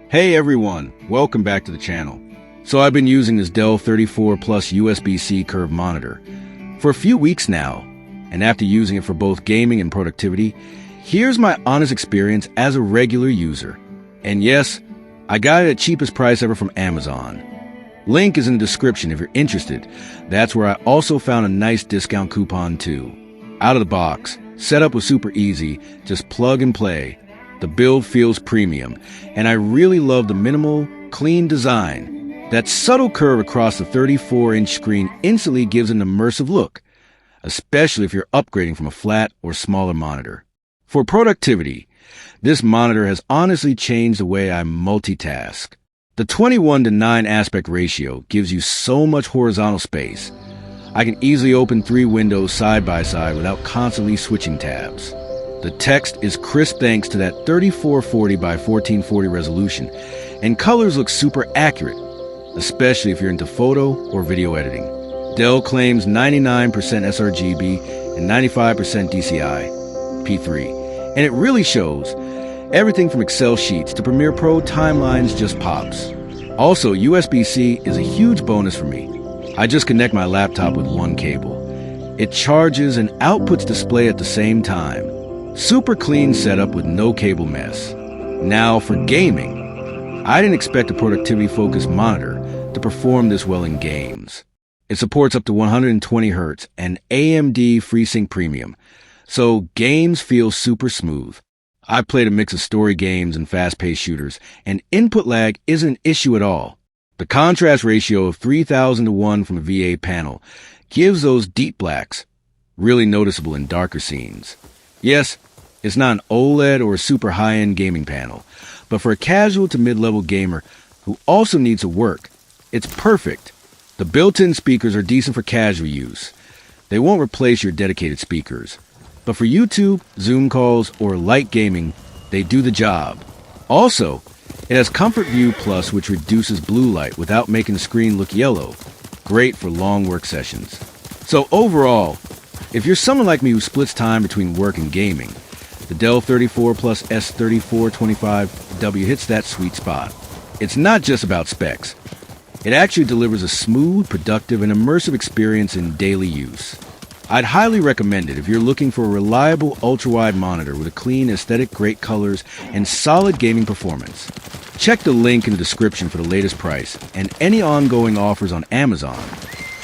Hey everyone, welcome back to the channel. So I've been using this Dell 34 Plus USB-C curved monitor for a few weeks now, and after using it for both gaming and productivity, here's my honest experience as a regular user. And yes, I got it at cheapest price ever from Amazon. Link is in the description if you're interested. That's where I also found a nice discount coupon too. Out of the box, setup was super easy, just plug and play. The build feels premium, and I really love the minimal, clean design. That subtle curve across the 34-inch screen instantly gives an immersive look, especially if you're upgrading from a flat or smaller monitor. For productivity, this monitor has honestly changed the way I multitask. The 21:9 aspect ratio gives you so much horizontal space. I can easily open 3 windows side by side without constantly switching tabs. The text is crisp thanks to that 3440 by 1440 resolution, and colors look super accurate, especially if you're into photo or video editing. Dell claims 99% sRGB and 95% DCI P3, and it really shows. Everything from Excel sheets to Premiere Pro timelines just pops. Also, USB-C is a huge bonus for me. I just connect my laptop with one cable. It charges and outputs display at the same time. Super clean setup with no cable mess. Now for gaming. I didn't expect a productivity-focused monitor to perform this well in games. It supports up to 120 Hz and AMD FreeSync Premium, so games feel super smooth. I played a mix of story games and fast-paced shooters, and input lag isn't an issue at all. The contrast ratio of 3000:1 from a VA panel gives those deep blacks, really noticeable in darker scenes. Yes, it's not an OLED or a super high-end gaming panel, but for a casual to mid-level gamer who also needs to work, it's perfect. The built-in speakers are decent for casual use. They won't replace your dedicated speakers, but for YouTube, Zoom calls, or light gaming, they do the job. Also, it has Comfort View Plus, which reduces blue light without making the screen look yellow. Great for long work sessions. So overall, if you're someone like me who splits time between work and gaming, the Dell 34 Plus S3425DW hits that sweet spot. It's not just about specs. It actually delivers a smooth, productive, and immersive experience in daily use. I'd highly recommend it if you're looking for a reliable ultrawide monitor with a clean aesthetic, great colors, and solid gaming performance. Check the link in the description for the latest price and any ongoing offers on Amazon.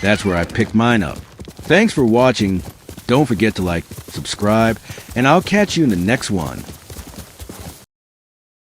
That's where I picked mine up. Thanks for watching. Don't forget to like, subscribe, and I'll catch you in the next one.